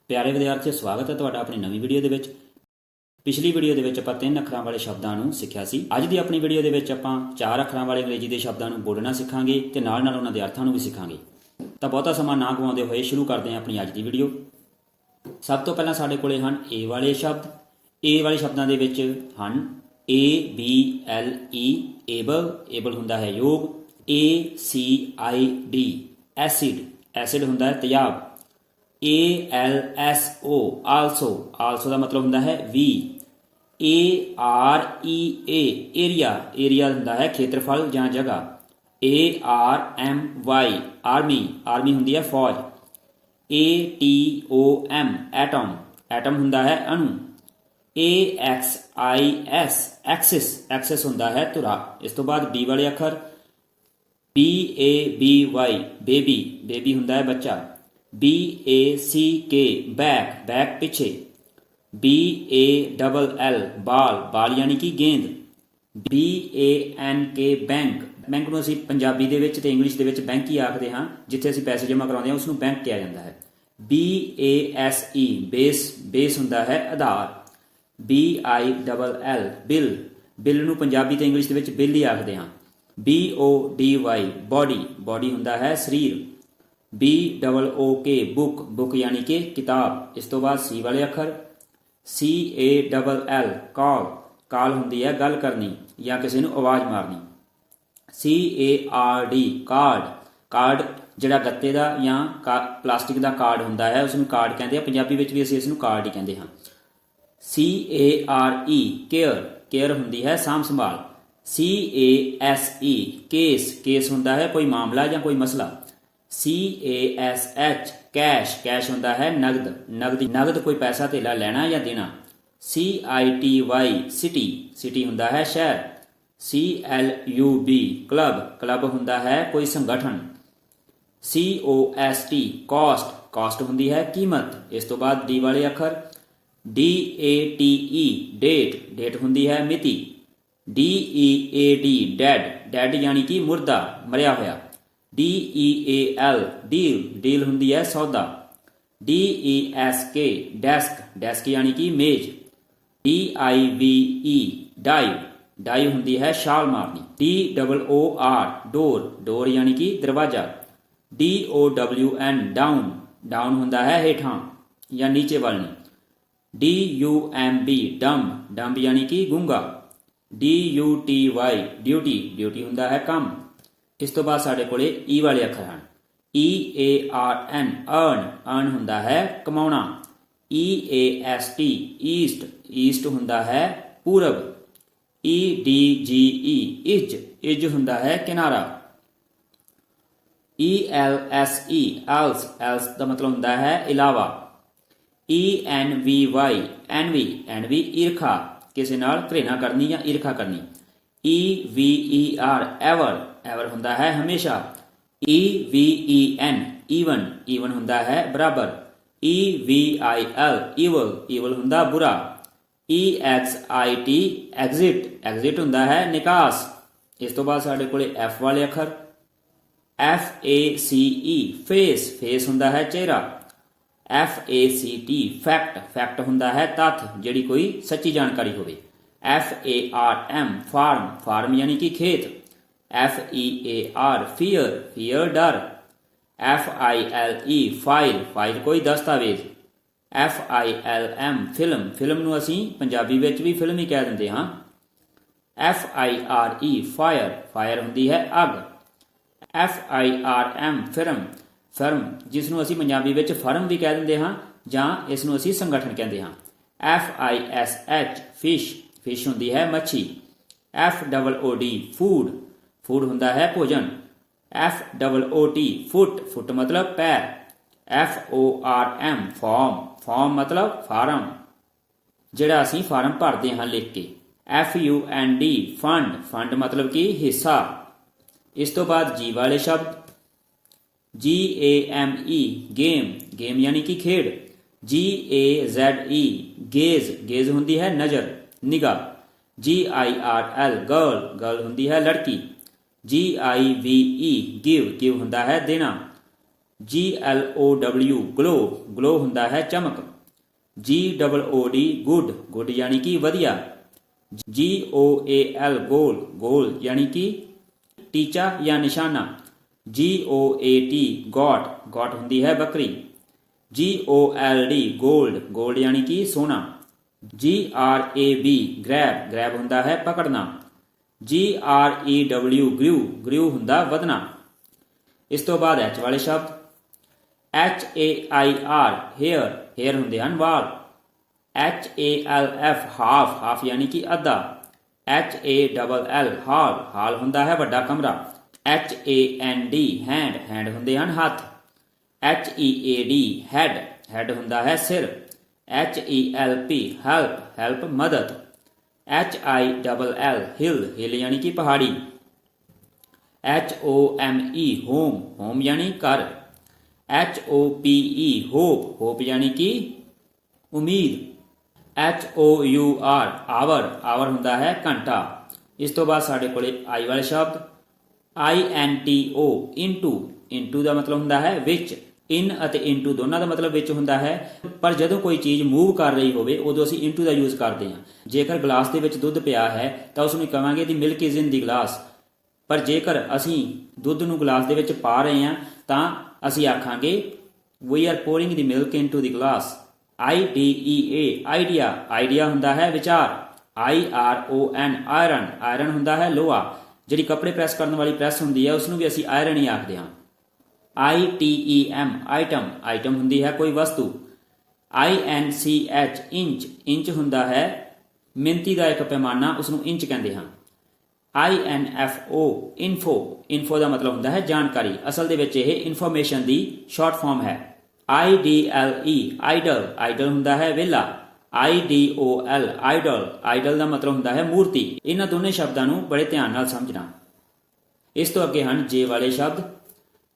ਪਿਆਰੇ ਵਿਦਿਆਰਥੀਓ, ਸਵਾਗਤ ਹੈ ਤੁਹਾਡਾ ਆਪਣੀ ਨਵੀਂ ਵੀਡੀਓ ਦੇ ਵਿੱਚ। ਪਿਛਲੀ ਵੀਡੀਓ ਦੇ ਵਿੱਚ ਆਪਾਂ 3 ਅੱਖਰਾਂ ਵਾਲੇ ਸ਼ਬਦਾਂ ਨੂੰ ਸਿੱਖਿਆ ਸੀ। ਅੱਜ ਦੀ ਆਪਣੀ ਵੀਡੀਓ ਦੇ ਵਿੱਚ ਆਪਾਂ 4 ਅੱਖਰਾਂ ਵਾਲੇ ਅੰਗਰੇਜ਼ੀ ਦੇ ਸ਼ਬਦਾਂ ਨੂੰ ਬੋਲਣਾ ਸਿੱਖਾਂਗੇ ਤੇ ਨਾਲ ਉਹਨਾਂ ਦੇ ਅਰਥਾਂ ਨੂੰ ਵੀ ਸਿੱਖਾਂਗੇ। ਤਾਂ ਬਹੁਤਾ ਸਮਾਂ ਨਾ ਗਵਾਉਂਦੇ ਹੋਏ ਸ਼ੁਰੂ ਕਰਦੇ ਹਾਂ ਆਪਣੀ ਅੱਜ ਦੀ ਵੀਡੀਓ। ਸਭ ਤੋਂ ਪਹਿਲਾਂ ਸਾਡੇ ਕੋਲੇ ਹਨ ਏ ਵਾਲੇ ਸ਼ਬਦ। ਏ ਵਾਲੇ ਸ਼ਬਦਾਂ ਦੇ ਵਿੱਚ ਹਨ ABLE ਏਬਲ, ਏਬਲ ਹੁੰਦਾ ਹੈ ਯੋਗ। ACID ਐਸਿਡ, ਐਸਿਡ ਹੁੰਦਾ ਹੈ ਤੇਜ਼ਾਬ। ALSO ਆਲਸੋ, ਆਲਸੋ ਦਾ ਮਤਲਬ ਹੁੰਦਾ ਹੈ ਵੀ। AREA ਏਰੀਆ, ਏਰੀਆ ਹੁੰਦਾ ਹੈ ਖੇਤਰਫਲ ਜਾਂ ਜਗ੍ਹਾ। ARMY ਆਰਮੀ, ਆਰਮੀ ਹੁੰਦੀ ਹੈ ਫੌਜ। ATOM ਐਟਮ, ਐਟਮ ਹੁੰਦਾ ਹੈ ਅਣੂ। AXIS ਐਕਸਿਸ, ਐਕਸਿਸ ਹੁੰਦਾ ਹੈ ਧੁਰਾ। ਇਸ ਤੋਂ ਬਾਅਦ B ਵਾਲੇ ਅੱਖਰ BABY ਬੇਬੀ, ਬੇਬੀ ਹੁੰਦਾ ਹੈ ਬੱਚਾ। BACK ਬੈਕ, ਬੈਕ ਪਿੱਛੇ। BALL ਬਾਲ, ਬਾਲ ਯਾਨੀ ਕਿ ਗੇਂਦ। BANK ਬੈਂਕ, ਬੈਂਕ ਨੂੰ ਅਸੀਂ ਪੰਜਾਬੀ ਦੇ ਵਿੱਚ ਤੇ ਇੰਗਲਿਸ਼ ਦੇ ਵਿੱਚ ਬੈਂਕ ਹੀ ਆਖਦੇ ਹਾਂ। ਜਿੱਥੇ ਅਸੀਂ ਪੈਸੇ ਜਮ੍ਹਾਂ ਕਰਾਉਂਦੇ ਹਾਂ ਉਸ ਨੂੰ ਬੈਂਕ ਕਿਹਾ ਜਾਂਦਾ ਹੈ। BASE ਬੇਸ, ਬੇਸ ਹੁੰਦਾ ਹੈ ਆਧਾਰ। BILL ਬਿੱਲ, ਬਿੱਲ ਨੂੰ ਪੰਜਾਬੀ ਤੇ ਇੰਗਲਿਸ਼ ਦੇ ਵਿੱਚ ਬਿੱਲ ਹੀ ਆਖਦੇ ਹਾਂ। BODY ਬੋਡੀ, ਬੋਡੀ ਹੁੰਦਾ ਹੈ ਸਰੀਰ। BOOK ਬੁੱਕ, ਬੁੱਕ ਯਾਨੀ ਕਿ ਕਿਤਾਬ। ਇਸ ਤੋਂ ਬਾਅਦ C ਵਾਲੇ ਅੱਖਰ CALL ਕਾਲ, ਕਾਲ ਹੁੰਦੀ ਹੈ ਗੱਲ ਕਰਨੀ ਜਾਂ ਕਿਸੇ ਨੂੰ ਆਵਾਜ਼ ਮਾਰਨੀ। CARD ਕਾਰਡ, ਕਾਰਡ ਜਿਹੜਾ ਗੱਤੇ ਦਾ ਜਾਂ ਪਲਾਸਟਿਕ ਦਾ ਕਾਰਡ ਹੁੰਦਾ ਹੈ ਉਸ ਨੂੰ ਕਾਰਡ ਕਹਿੰਦੇ ਆ। ਪੰਜਾਬੀ ਵਿੱਚ ਵੀ ਅਸੀਂ ਇਸ ਨੂੰ ਕਾਰਡ ਹੀ ਕਹਿੰਦੇ ਹਾਂ। CARE ਕੇਅਰ, ਕੇਅਰ ਹੁੰਦੀ ਹੈ ਸਾਂਭ ਸੰਭਾਲ। CASE ਕੇਸ, ਕੇਸ ਹੁੰਦਾ ਹੈ ਕੋਈ ਮਾਮਲਾ ਜਾਂ ਕੋਈ ਮਸਲਾ। CASH ਕੈਸ਼, ਕੈਸ਼ ਹੁੰਦਾ ਹੈ ਨਗਦ, ਨਗਦ, ਨਗਦ ਕੋਈ ਪੈਸਾ ਧੇਲਾ ਲੈਣਾ ਜਾਂ ਦੇਣਾ। CITY ਸਿਟੀ, ਸਿਟੀ ਹੁੰਦਾ ਹੈ ਸ਼ਹਿਰ। CLUB ਕਲੱਬ, ਕਲੱਬ ਹੁੰਦਾ ਹੈ ਕੋਈ ਸੰਗਠਨ। COST ਕਾਸਟ, ਕਾਸਟ ਹੁੰਦੀ ਹੈ ਕੀਮਤ। ਇਸ ਤੋਂ ਬਾਅਦ D ਵਾਲੇ ਅੱਖਰ DATE ਡੇਟ, ਡੇਟ ਹੁੰਦੀ ਹੈ ਮਿਤੀ। DEAD ਡੈਡ, ਡੈਡ ਯਾਨੀ ਕਿ ਮੁਰਦਾ, ਮਰਿਆ ਹੋਇਆ। DEAL ਡੀਲ, ਡੀਲ ਹੁੰਦੀ ਹੈ ਸੌਦਾ। DESK ਡੈਸਕ, ਡੈਸਕ ਯਾਨੀ ਕਿ ਮੇਜ਼। DIVE ਡਾਈ, ਡਾਈ ਹੁੰਦੀ ਹੈ ਛਾਲ ਮਾਰਨੀ। DOOR ਡੋਰ, ਡੋਰ ਯਾਨੀ ਕਿ ਦਰਵਾਜ਼ਾ। DOWN ਡਾਊਨ, ਡਾਊਨ ਹੁੰਦਾ ਹੈ ਹੇਠਾਂ ਜਾਂ ਨੀਚੇ ਵੱਲ ਨੂੰ। DUMB ਡੰਬ, ਡੰਬ ਯਾਨੀ ਕਿ ਗੂੰਗਾ। DUTY ਡਿਊਟੀ, ਡਿਊਟੀ ਹੁੰਦਾ ਹੈ ਕੰਮ। ਇਸ ਤੋਂ ਬਾਅਦ ਸਾਡੇ ਕੋਲੇ E ਵਾਲੇ ਅੱਖਰ ਹਨ EARN ਅਰਨ, ਅਰਨ ਹੁੰਦਾ ਹੈ ਕਮਾਉਣਾ। EAST ਈਸਟ, ਈਸਟ ਹੁੰਦਾ ਹੈ ਪੂਰਬ। EDGE ਇੱਜ, ਇੱਜ ਹੁੰਦਾ ਹੈ ਕਿਨਾਰਾ। ELSE ਐਲਸ, ਐਲਸ ਦਾ ਮਤਲਬ ਹੁੰਦਾ ਹੈ ਇਲਾਵਾ। ENVY ਐਨਵੀ, ਐਨਵੀ ਈਰਖਾ, ਕਿਸੇ ਨਾਲ ਘ੍ਰਿਣਾ ਕਰਨੀ ਜਾਂ ਈਰਖਾ ਕਰਨੀ। EVER ਐਵਰ, ਐਵਰ ਹੁੰਦਾ ਹੈ ਹਮੇਸ਼ਾ। EVEN ਈਵਨ, ਈਵਨ ਹੁੰਦਾ ਹੈ ਬਰਾਬਰ। EVIL ਈਵਲ, ਈਵਲ ਹੁੰਦਾ ਬੁਰਾ। EXIT ਐਗਜ਼ਿਟ, ਐਗਜ਼ਿਟ ਹੁੰਦਾ ਹੈ ਨਿਕਾਸ। ਇਸ ਤੋਂ ਬਾਅਦ ਸਾਡੇ ਕੋਲੇ F ਵਾਲੇ ਅੱਖਰ FACE ਫੇਸ, ਫੇਸ ਹੁੰਦਾ ਹੈ ਚਿਹਰਾ। FACT ਫੈਕਟ, ਫੈਕਟ ਹੁੰਦਾ ਹੈ ਤੱਥ, ਜਿਹੜੀ ਕੋਈ ਸੱਚੀ ਜਾਣਕਾਰੀ ਹੋਵੇ। FARM ਫਾਰਮ, ਫਾਰਮ ਯਾਨੀ ਕਿ ਖੇਤ। FEAR ਫੀਅਰ, ਫੀਅਰ ਡਰ। FILE ਫਾਈਲ, ਫਾਈਲ ਕੋਈ ਦਸਤਾਵੇਜ਼। FILM ਫਿਲਮ, ਫਿਲਮ ਨੂੰ ਅਸੀਂ ਪੰਜਾਬੀ ਵਿੱਚ ਵੀ ਫਿਲਮ ਹੀ ਕਹਿ ਦਿੰਦੇ ਹਾਂ। FIRE ਫਾਇਰ, ਫਾਇਰ ਹੁੰਦੀ ਹੈ ਅੱਗ। FIRM ਫਿਰਮ, ਫਰਮ ਜਿਸ ਨੂੰ ਅਸੀਂ ਪੰਜਾਬੀ ਵਿੱਚ ਫਰਮ ਵੀ ਕਹਿ ਦਿੰਦੇ ਹਾਂ ਜਾਂ ਇਸ ਨੂੰ ਅਸੀਂ ਸੰਗਠਨ ਕਹਿੰਦੇ ਹਾਂ। FISH ਫਿਸ਼, ਫਿਸ਼ ਹੁੰਦੀ ਹੈ ਮੱਛੀ। FOOD ਫੂਡ, ਫੂਡ ਹੁੰਦਾ ਹੈ ਭੋਜਨ। FOOT ਫੁੱਟ, ਫੁੱਟ ਮਤਲਬ ਪੈਰ। FORM ਫਾਰਮ, ਫਾਰਮ ਮਤਲਬ ਫਾਰਮ, ਜਿਹੜਾ ਅਸੀਂ ਫਾਰਮ ਭਰਦੇ ਹਾਂ ਲਿਖ ਕੇ। FUND ਫੰਡ, ਫੰਡ ਮਤਲਬ ਕਿ ਹਿੱਸਾ। ਇਸ ਤੋਂ ਬਾਅਦ G ਵਾਲੇ ਸ਼ਬਦ GAME ਗੇਮ, ਗੇਮ ਯਾਨੀ ਕਿ ਖੇਡ। GAZE ਗੇਜ਼, ਗੇਜ਼ ਹੁੰਦੀ ਹੈ ਨਜ਼ਰ, ਨਿਗਾਹ। GIRL ਗਰਲ, ਗਰਲ ਹੁੰਦੀ ਹੈ ਲੜਕੀ। GIVE ਗਿਵ, ਗਿਵ ਹੁੰਦਾ ਹੈ ਦੇਣਾ। GLOW ਗਲੋ ਗਲੋ ਹੁੰਦਾ ਹੈ ਚਮਕ। GOOD ਗੁੱਡ ਗੁੱਡ ਯਾਨੀ ਕਿ ਵਧੀਆ। GOAL ਗੋਲ ਗੋਲ ਯਾਨੀ ਕਿ ਟੀਚਾ ਜਾਂ ਨਿਸ਼ਾਨਾ। GOAT ਗੋਟ ਗੋਟ ਹੁੰਦੀ ਹੈ ਬੱਕਰੀ। GOLD ਗੋਲਡ ਗੋਲਡ ਯਾਨੀ ਕਿ ਸੋਨਾ। GRAB ਗ੍ਰੈਬ ਗ੍ਰੈਬ ਹੁੰਦਾ ਹੈ ਪਕੜਨਾ। GREW ਗ੍ਰਿਊ ਗ੍ਰਿਊ ਹੁੰਦਾ ਵਧਣਾ। ਇਸ ਤੋਂ ਬਾਅਦ H ਵਾਲੇ ਸ਼ਬਦ HAIR ਹੇਅਰ ਹੇਅਰ ਹੁੰਦੇ ਹਨ ਵਾਲ। HALF ਹਾਫ ਹਾਫ ਯਾਨੀ ਕਿ ਅੱਧਾ। HALL ਹਾਲ ਹਾਲ ਹੁੰਦਾ ਹੈ ਵੱਡਾ ਕਮਰਾ। HAND ਹੈਂਡ ਹੈਂਡ ਹੁੰਦੇ ਹਨ ਹੱਥ। HEAD ਹੈਡ ਹੈਡ ਹੁੰਦਾ ਹੈ ਸਿਰ। HELP ਹੈਲਪ ਹੈਲਪ ਮਦਦ। HILL ਹਿਲ ਹਿਲ ਯਾਨੀ ਕਿ ਪਹਾੜੀ। HOME ਹੋਮ ਹੋਮ ਯਾਨੀ ਘਰ। HOPE ਹੋਪ ਹੋਪ ਯਾਨੀ ਕਿ ਉਮੀਦ। HOUR ਆਵਰ ਆਵਰ ਹੁੰਦਾ ਹੈ ਘੰਟਾ। ਇਸ ਤੋਂ ਬਾਅਦ ਸਾਡੇ ਕੋਲੇ I ਵਾਲੇ ਸ਼ਬਦ INTO ਇਨਟੂ ਦਾ ਮਤਲਬ ਹੁੰਦਾ ਹੈ ਵਿੱਚ। ਇਨ ਅਤੇ ਇਨਟੂ ਦੋਨਾਂ ਦਾ ਮਤਲਬ ਵਿੱਚ ਹੁੰਦਾ ਹੈ, ਪਰ ਜਦੋਂ ਕੋਈ ਚੀਜ਼ ਮੂਵ ਕਰ ਰਹੀ ਹੋਵੇ ਉਦੋਂ ਅਸੀਂ ਇਨਟੂ ਦਾ ਯੂਜ਼ ਕਰਦੇ ਹਾਂ। ਜੇਕਰ ਗਲਾਸ ਦੇ ਵਿੱਚ ਦੁੱਧ ਪਿਆ ਹੈ ਤਾਂ ਉਸ ਨੂੰ ਕਹਾਂਗੇ ਦੀ milk is in the glass. ਪਰ ਜੇਕਰ ਅਸੀਂ ਦੁੱਧ ਨੂੰ ਗਲਾਸ ਦੇ ਵਿੱਚ ਪਾ ਰਹੇ ਹਾਂ ਤਾਂ ਅਸੀਂ ਆਖਾਂਗੇ ਵੀ ਆਰ ਪੋਰਿੰਗ ਦੀ ਮਿਲਕ ਇਨਟੂ ਦੀ ਗਲਾਸ। IDEA ਆਈਡੀਆ ਆਈਡੀਆ ਹੁੰਦਾ ਹੈ ਵਿਚਾਰ। IRON ਆਇਰਨ ਆਇਰਨ ਹੁੰਦਾ ਹੈ ਲੋਹਾ। ਜਿਹੜੀ ਕੱਪੜੇ ਪ੍ਰੈਸ ਕਰਨ ਵਾਲੀ ਪ੍ਰੈਸ ਹੁੰਦੀ ਹੈ ਉਸ ਨੂੰ ਵੀ ਅਸੀਂ ਆਇਰਨ ਹੀ ਆਖਦੇ ਹਾਂ। ITEM ਆਈਟਮ ਆਈਟਮ ਹੁੰਦੀ ਹੈ ਕੋਈ ਵਸਤੂ। INCH ਇੰਚ ਇੰਚ ਹੁੰਦਾ ਹੈ ਮਿਣਤੀ ਦਾ ਇੱਕ ਪੈਮਾਨਾ, ਉਸ ਨੂੰ ਇੰਚ ਕਹਿੰਦੇ ਹਾਂ। INFO ਇਨਫੋ ਇਨਫੋ ਦਾ ਮਤਲਬ ਹੁੰਦਾ ਹੈ ਜਾਣਕਾਰੀ। ਅਸਲ ਦੇ ਵਿੱਚ ਇਹ ਇਨਫੋਰਮੇਸ਼ਨ ਦੀ ਸ਼ਾਰਟ ਫਾਰਮ ਹੈ। IDLE ਆਈਡਲ ਆਈਡਲ ਹੁੰਦਾ ਹੈ ਵਿਹਲਾ। IDOL ਆਈਡਲ ਆਈਡਲ ਦਾ ਮਤਲਬ ਹੁੰਦਾ ਹੈ ਮੂਰਤੀ। ਇਹਨਾਂ ਦੋਨੇ ਸ਼ਬਦਾਂ ਨੂੰ ਬੜੇ ਧਿਆਨ ਨਾਲ ਸਮਝਣਾ। ਇਸ ਤੋਂ ਅੱਗੇ ਹਨ J ਵਾਲੇ ਸ਼ਬਦ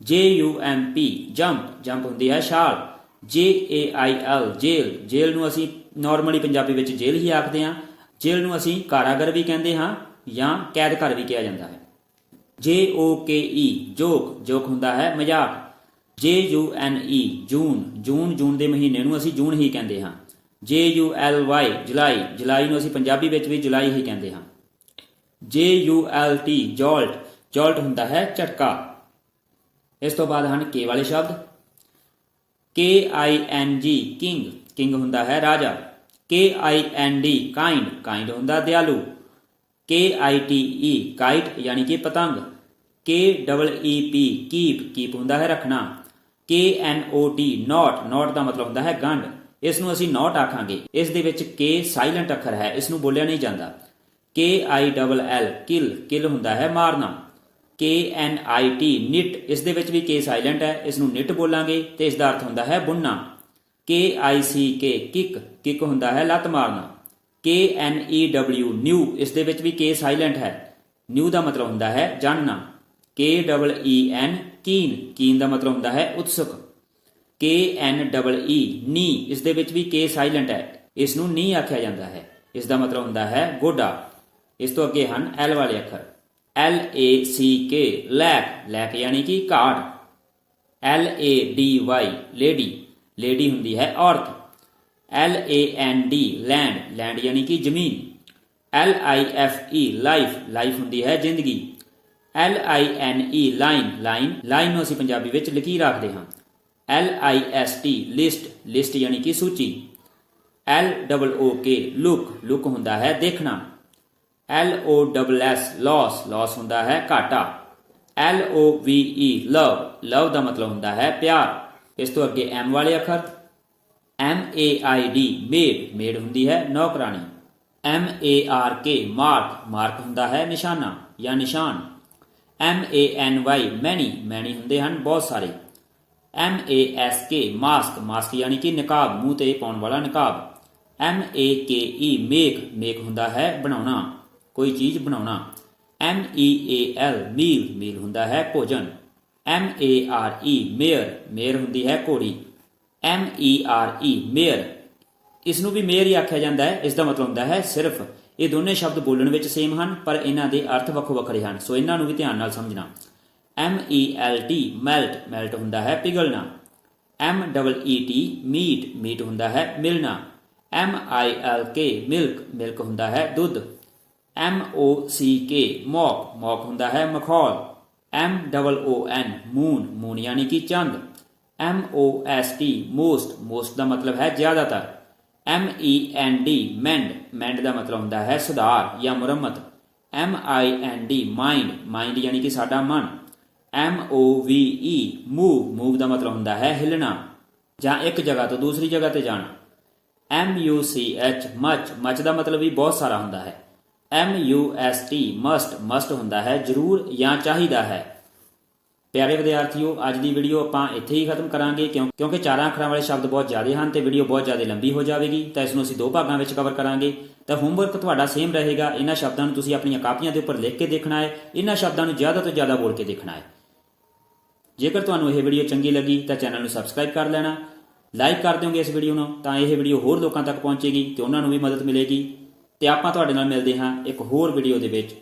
JUMP ਜੰਪ ਜੰਪ ਹੁੰਦੀ ਹੈ ਛਾਲ। JAIL ਜੇਲ ਜੇਲ ਨੂੰ ਅਸੀਂ ਨਾਰਮਲੀ ਪੰਜਾਬੀ ਵਿੱਚ ਜੇਲ੍ਹ ਹੀ ਆਖਦੇ ਹਾਂ। ਜੇਲ੍ਹ ਨੂੰ ਅਸੀਂ ਕਾਰਾਗਰ ਵੀ ਕਹਿੰਦੇ ਹਾਂ ਜਾਂ ਕੈਦ ਘਰ ਵੀ ਕਿਹਾ ਜਾਂਦਾ ਹੈ। JOKE ਜੋਕ ਜੋਕ ਹੁੰਦਾ ਹੈ ਮਜ਼ਾਕ। JUNE ਜੂਨ ਜੂਨ ਜੂਨ ਦੇ ਮਹੀਨੇ ਨੂੰ ਅਸੀਂ ਜੂਨ ਹੀ ਕਹਿੰਦੇ ਹਾਂ। JULY ਜੁਲਾਈ ਜੁਲਾਈ ਨੂੰ ਅਸੀਂ ਪੰਜਾਬੀ ਵਿੱਚ ਵੀ ਜੁਲਾਈ ਹੀ ਕਹਿੰਦੇ ਹਾਂ। JULT ਜੋਲਟ ਜੋਲਟ ਹੁੰਦਾ ਹੈ ਝਟਕਾ। ਇਸ ਤੋਂ ਬਾਅਦ ਹਨ K ਵਾਲੇ ਸ਼ਬਦ KING ਕਿੰਗ ਕਿੰਗ ਹੁੰਦਾ ਹੈ ਰਾਜਾ। KIND ਕਾਇੰਡ ਕਾਇੰਡ ਹੁੰਦਾ ਦਿਆਲੂ। KITE ਕਾਈਟ ਯਾਨੀ ਕਿ ਪਤੰਗ। KEEP ਕੀਪ ਕੀਪ ਹੁੰਦਾ ਹੈ ਰੱਖਣਾ। KNOT ਨੋਟ ਨੋਟ ਦਾ ਮਤਲਬ ਹੁੰਦਾ ਹੈ ਗੰਢ। ਇਸ ਨੂੰ ਅਸੀਂ ਨੋਟ ਆਖਾਂਗੇ। ਇਸ ਦੇ ਵਿੱਚ K ਸਾਇਲੈਂਟ ਅੱਖਰ ਹੈ, ਇਸ ਨੂੰ ਬੋਲਿਆ ਨਹੀਂ ਜਾਂਦਾ। KILL ਕਿਲ ਕਿਲ ਹੁੰਦਾ ਹੈ ਮਾਰਨਾ। KNIT ਨਿਟ ਇਸ ਦੇ ਵਿੱਚ ਵੀ K ਸਾਇਲੈਂਟ ਹੈ, ਇਸ ਨੂੰ ਨਿਟ ਬੋਲਾਂਗੇ ਤੇ ਇਸ ਦਾ ਅਰਥ ਹੁੰਦਾ ਹੈ ਬੁਣਨਾ। KICK ਕਿਕ ਕਿਕ ਹੁੰਦਾ ਹੈ ਲੱਤ ਮਾਰਨਾ। KNEW ਨਿਊ ਇਸ ਦੇ ਵਿੱਚ ਵੀ K ਸਾਇਲੈਂਟ ਹੈ, ਨਿਊ ਦਾ ਮਤਲਬ ਹੁੰਦਾ ਹੈ ਜਾਣਨਾ। KEEN ਕੀਨ ਕੀਨ ਦਾ ਮਤਲਬ ਹੁੰਦਾ ਹੈ ਉਤਸੁਕ। KNEE ਨੀ ਇਸ ਦੇ ਵਿੱਚ ਵੀ K ਸਾਇਲੈਂਟ ਹੈ, ਇਸ ਨੂੰ ਨੀ ਆਖਿਆ ਜਾਂਦਾ ਹੈ, ਇਸ ਦਾ ਮਤਲਬ ਹੁੰਦਾ ਹੈ ਗੋਡਾ। ਇਸ ਤੋਂ ਅੱਗੇ ਹਨ L ਵਾਲੇ ਅੱਖਰ LACK ਲੈਕ ਲੈਕ ਯਾਨੀ ਕਿ ਕਾਰਡ। LADY ਲੇਡੀ ਲੇਡੀ ਹੁੰਦੀ ਹੈ ਔਰਤ। LAND ਲੈਂਡ ਲੈਂਡ ਯਾਨੀ ਕਿ ਜ਼ਮੀਨ। LIFE ਲਾਈਫ ਲਾਈਫ ਹੁੰਦੀ ਹੈ ਜ਼ਿੰਦਗੀ। LINE ਲਾਈਨ ਲਾਈਨ ਲਾਈਨ ਨੂੰ ਅਸੀਂ ਪੰਜਾਬੀ ਵਿੱਚ ਲਕੀਰ ਆਖਦੇ ਹਾਂ। LIST ਲਿਸਟ ਲਿਸਟ ਯਾਨੀ ਕਿ ਸੂਚੀ। LOOK ਲੁੱਕ ਲੁੱਕ ਹੁੰਦਾ ਹੈ ਦੇਖਣਾ। LOSS ਲਾਸ ਲਾਸ ਹੁੰਦਾ ਹੈ ਘਾਟਾ। LOVE ਲਵ ਲਵ ਦਾ ਮਤਲਬ ਹੁੰਦਾ ਹੈ ਪਿਆਰ। ਇਸ ਤੋਂ ਅੱਗੇ M ਵਾਲੇ ਅੱਖਰ MAID ਮੇਡ ਮੇਡ ਹੁੰਦੀ ਹੈ ਨੌਕਰਾਣੀ। MARK ਮਾਰਕ ਮਾਰਕ ਹੁੰਦਾ ਹੈ ਨਿਸ਼ਾਨਾ ਜਾਂ ਨਿਸ਼ਾਨ। MANY ਮੈਨੀ ਮੈਨੀ ਹੁੰਦੇ ਹਨ ਬਹੁਤ ਸਾਰੇ। MASK ਮਾਸਕ ਮਾਸਕ ਯਾਨੀ ਕਿ ਨਕਾਬ ਮੂੰਹ ਤੇ ਪਾਉਣ ਵਾਲਾ ਨਕਾਬ। MAKE ਮੇਕ ਮੇਕ ਹੁੰਦਾ ਹੈ ਬਣਾਉਣਾ ਕੋਈ ਚੀਜ਼ ਬਣਾਉਣਾ। MEAL ਮੀਲ ਮੀਲ ਹੁੰਦਾ ਹੈ ਭੋਜਨ। MARE ਮੇਅਰ ਮੇਅਰ ਹੁੰਦੀ ਹੈ ਘੋੜੀ। MERE ਮੇਅਰ ਇਸ ਨੂੰ ਵੀ ਮੇਅਰ ਹੀ ਆਖਿਆ ਜਾਂਦਾ ਹੈ, ਇਸ ਦਾ ਮਤਲਬ ਹੁੰਦਾ ਹੈ ਸਿਰਫ। ਇਹ ਦੋਨੇ ਸ਼ਬਦ ਬੋਲਣ ਵਿੱਚ ਸੇਮ ਹਨ ਪਰ ਇਹਨਾਂ ਦੇ ਅਰਥ ਵੱਖੋ ਵੱਖਰੇ ਹਨ, ਸੋ ਇਹਨਾਂ ਨੂੰ ਵੀ ਧਿਆਨ ਨਾਲ ਸਮਝਣਾ। MELT ਮੈਲਟ ਮੈਲਟ ਹੁੰਦਾ ਹੈ ਪਿਘਲਣਾ। MEET ਮੀਟ ਮੀਟ ਹੁੰਦਾ ਹੈ ਮਿਲਣਾ। MILK ਮਿਲਕ ਮਿਲਕ ਹੁੰਦਾ ਹੈ ਦੁੱਧ। MOCK ਮੌਕ ਮੌਕ ਹੁੰਦਾ ਹੈ ਮਖੌਲ। MOON ਮੂਨ ਮੂਨ ਯਾਨੀ ਕਿ ਚੰਦ। MOST ਮੋਸਟ ਮੋਸਟ ਦਾ ਮਤਲਬ ਹੈ ਜ਼ਿਆਦਾਤਰ। MEND ਮੈਂਡ ਮੈਂਡ ਦਾ ਮਤਲਬ ਹੁੰਦਾ ਹੈ ਸੁਧਾਰ ਜਾਂ ਮੁਰੰਮਤ। MIND ਮਾਈਂਡ ਮਾਈਂਡ ਯਾਨੀ ਕਿ ਸਾਡਾ ਮਨ। MOVE ਮੂਵ ਮੂਵ ਦਾ ਮਤਲਬ ਹੁੰਦਾ ਹੈ ਹਿੱਲਣਾ ਜਾਂ ਇੱਕ ਜਗ੍ਹਾ ਤੋਂ ਦੂਸਰੀ ਜਗ੍ਹਾ ਤੇ ਜਾਣਾ। MUCH ਮਚ ਮਚ ਦਾ ਮਤਲਬ ਵੀ ਬਹੁਤ ਸਾਰਾ ਹੁੰਦਾ ਹੈ। MUST ਮਸਟ ਮਸਟ ਹੁੰਦਾ ਹੈ ਜ਼ਰੂਰ ਜਾਂ ਚਾਹੀਦਾ ਹੈ। ਪਿਆਰੇ ਵਿਦਿਆਰਥੀਓ, ਅੱਜ ਦੀ ਵੀਡੀਓ ਆਪਾਂ ਇੱਥੇ ਹੀ ਖਤਮ ਕਰਾਂਗੇ ਕਿਉਂਕਿ 4 ਅੱਖਰਾਂ ਵਾਲੇ ਸ਼ਬਦ ਬਹੁਤ ਜ਼ਿਆਦਾ ਹਨ ਤੇ ਵੀਡੀਓ ਬਹੁਤ ਜ਼ਿਆਦਾ ਲੰਬੀ ਹੋ ਜਾਵੇਗੀ, ਤਾਂ ਇਸ ਨੂੰ ਅਸੀਂ 2 ਭਾਗਾਂ ਵਿੱਚ ਕਵਰ ਕਰਾਂਗੇ। ਤਾਂ ਹੋਮਵਰਕ ਤੁਹਾਡਾ ਸੇਮ ਰਹੇਗਾ। ਇਹਨਾਂ ਸ਼ਬਦਾਂ ਨੂੰ ਤੁਸੀਂ ਆਪਣੀਆਂ ਕਾਪੀਆਂ ਦੇ ਉੱਪਰ ਲਿਖ ਕੇ ਦੇਖਣਾ ਹੈ। ਇਹਨਾਂ ਸ਼ਬਦਾਂ ਨੂੰ ਜ਼ਿਆਦਾ ਤੋਂ ਜ਼ਿਆਦਾ ਬੋਲ ਕੇ ਦੇਖਣਾ ਹੈ। ਜੇਕਰ ਤੁਹਾਨੂੰ ਇਹ ਵੀਡੀਓ ਚੰਗੀ ਲੱਗੀ ਤਾਂ ਚੈਨਲ ਨੂੰ ਸਬਸਕ੍ਰਾਈਬ ਕਰ ਲੈਣਾ। ਲਾਈਕ ਕਰ ਦਿਓਗੇ ਇਸ ਵੀਡੀਓ ਨੂੰ ਤਾਂ ਇਹ ਵੀਡੀਓ ਹੋਰ ਲੋਕਾਂ ਤੱਕ ਪਹੁੰਚੇਗੀ ਤੇ ਉਹਨਾਂ ਨੂੰ ਵੀ ਮਦਦ ਮਿਲੇਗੀ। ਤੇ ਆਪਾਂ ਤੁਹਾਡੇ ਨਾਲ ਮਿਲਦੇ ਹਾਂ ਇੱਕ ਹੋਰ ਵੀਡੀਓ ਦੇ ਵਿੱਚ।